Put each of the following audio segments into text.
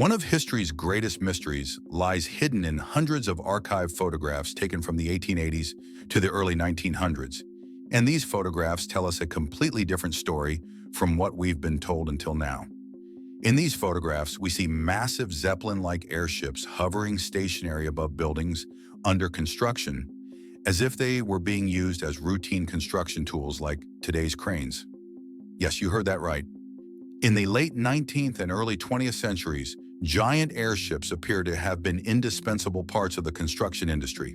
One of history's greatest mysteries lies hidden in hundreds of archived photographs taken from the 1880s to the early 1900s. And these photographs tell us a completely different story from what we've been told until now. In these photographs, we see massive zeppelin-like airships hovering stationary above buildings under construction, as if they were being used as routine construction tools like today's cranes. Yes, you heard that right. In the late 19th and early 20th centuries, giant airships appear to have been indispensable parts of the construction industry.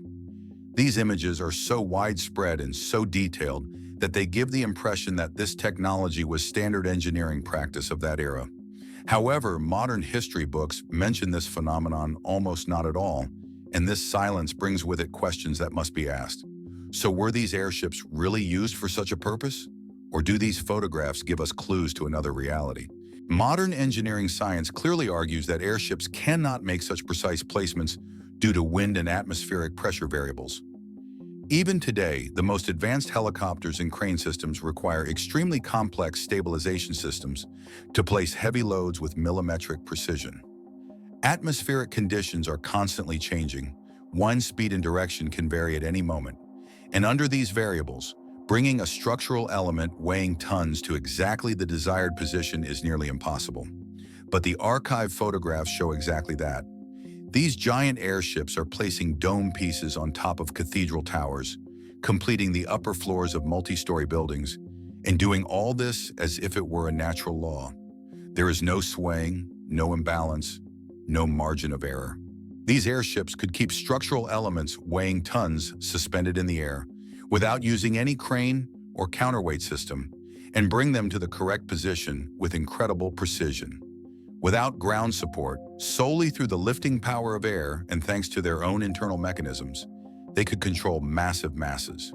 These images are so widespread and so detailed that they give the impression that this technology was standard engineering practice of that era. However, modern history books mention this phenomenon almost not at all, and this silence brings with it questions that must be asked. So were these airships really used for such a purpose? Or do these photographs give us clues to another reality? Modern engineering science clearly argues that airships cannot make such precise placements due to wind and atmospheric pressure variables. Even today, the most advanced helicopters and crane systems require extremely complex stabilization systems to place heavy loads with millimetric precision. Atmospheric conditions are constantly changing. Wind speed and direction can vary at any moment. And under these variables, bringing a structural element weighing tons to exactly the desired position is nearly impossible. But the archive photographs show exactly that. These giant airships are placing dome pieces on top of cathedral towers, completing the upper floors of multi-story buildings, and doing all this as if it were a natural law. There is no swaying, no imbalance, no margin of error. These airships could keep structural elements weighing tons suspended in the air, without using any crane or counterweight system, and bring them to the correct position with incredible precision. Without ground support, solely through the lifting power of air and thanks to their own internal mechanisms, they could control massive masses.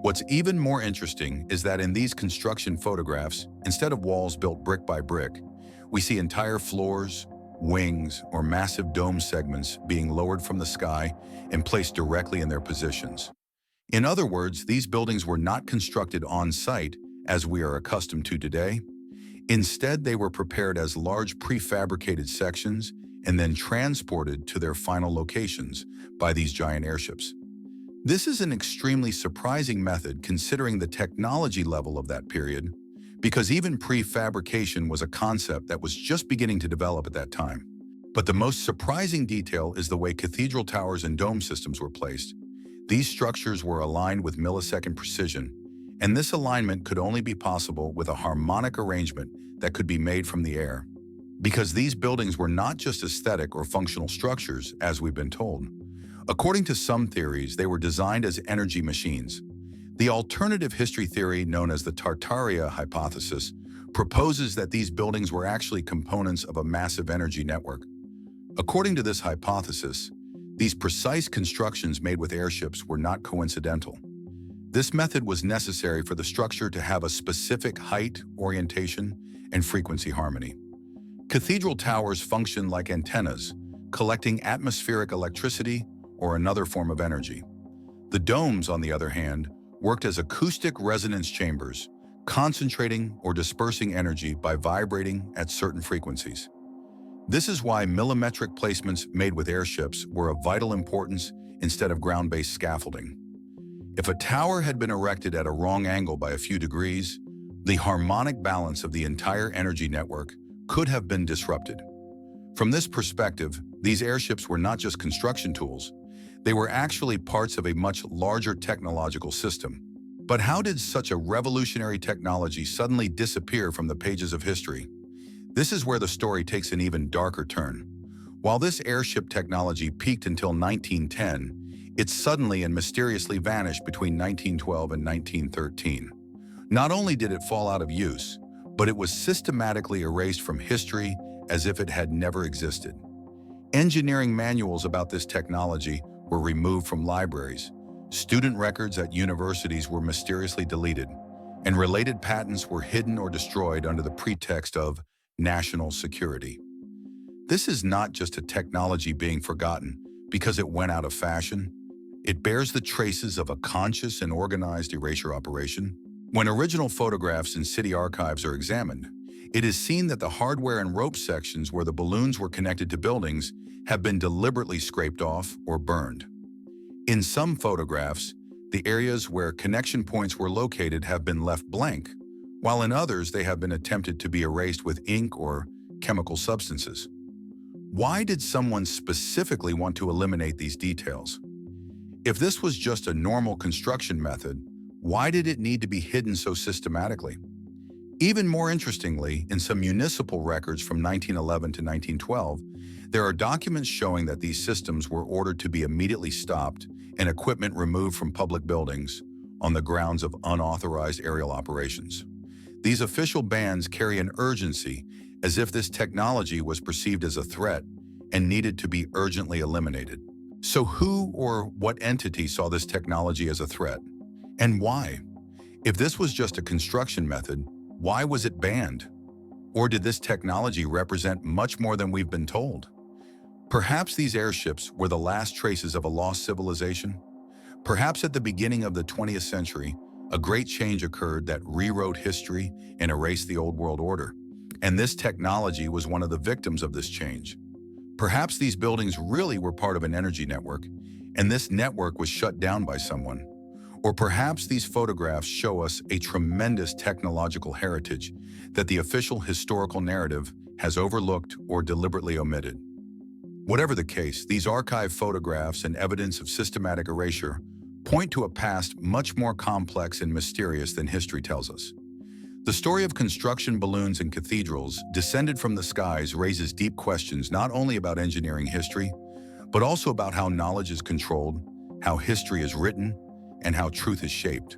What's even more interesting is that in these construction photographs, instead of walls built brick by brick, we see entire floors, wings, or massive dome segments being lowered from the sky and placed directly in their positions. In other words, these buildings were not constructed on-site, as we are accustomed to today. Instead, they were prepared as large prefabricated sections and then transported to their final locations by these giant airships. This is an extremely surprising method considering the technology level of that period, because even prefabrication was a concept that was just beginning to develop at that time. But the most surprising detail is the way cathedral towers and dome systems were placed. These structures were aligned with millisecond precision, and this alignment could only be possible with a harmonic arrangement that could be made from the air. Because these buildings were not just aesthetic or functional structures, as we've been told. According to some theories, they were designed as energy machines. The alternative history theory, known as the Tartaria hypothesis, proposes that these buildings were actually components of a massive energy network. According to this hypothesis, these precise constructions made with airships were not coincidental. This method was necessary for the structure to have a specific height, orientation, and frequency harmony. Cathedral towers function like antennas, collecting atmospheric electricity or another form of energy. The domes, on the other hand, worked as acoustic resonance chambers, concentrating or dispersing energy by vibrating at certain frequencies. This is why millimetric placements made with airships were of vital importance instead of ground-based scaffolding. If a tower had been erected at a wrong angle by a few degrees, the harmonic balance of the entire energy network could have been disrupted. From this perspective, these airships were not just construction tools. They were actually parts of a much larger technological system. But how did such a revolutionary technology suddenly disappear from the pages of history? This is where the story takes an even darker turn. While this airship technology peaked until 1910, it suddenly and mysteriously vanished between 1912 and 1913. Not only did it fall out of use, but it was systematically erased from history as if it had never existed. Engineering manuals about this technology were removed from libraries, student records at universities were mysteriously deleted, and related patents were hidden or destroyed under the pretext of national security. This is not just a technology being forgotten because it went out of fashion. It bears the traces of a conscious and organized erasure operation. When original photographs in city archives are examined, It is seen that the hardware and rope sections where the balloons were connected to buildings have been deliberately scraped off or burned. In some photographs, the areas where connection points were located have been left blank, while in others they have been attempted to be erased with ink or chemical substances. Why did someone specifically want to eliminate these details? If this was just a normal construction method, why did it need to be hidden so systematically? Even more interestingly, in some municipal records from 1911 to 1912, there are documents showing that these systems were ordered to be immediately stopped and equipment removed from public buildings on the grounds of unauthorized aerial operations. These official bans carry an urgency, as if this technology was perceived as a threat and needed to be urgently eliminated. So who or what entity saw this technology as a threat? And why? If this was just a construction method, why was it banned? Or did this technology represent much more than we've been told? Perhaps these airships were the last traces of a lost civilization? Perhaps at the beginning of the 20th century, a great change occurred that rewrote history and erased the old world order. And this technology was one of the victims of this change. Perhaps these buildings really were part of an energy network, and this network was shut down by someone. Or perhaps these photographs show us a tremendous technological heritage that the official historical narrative has overlooked or deliberately omitted. Whatever the case, these archive photographs and evidence of systematic erasure point to a past much more complex and mysterious than history tells us. The story of construction balloons and cathedrals descended from the skies raises deep questions not only about engineering history, but also about how knowledge is controlled, how history is written, and how truth is shaped.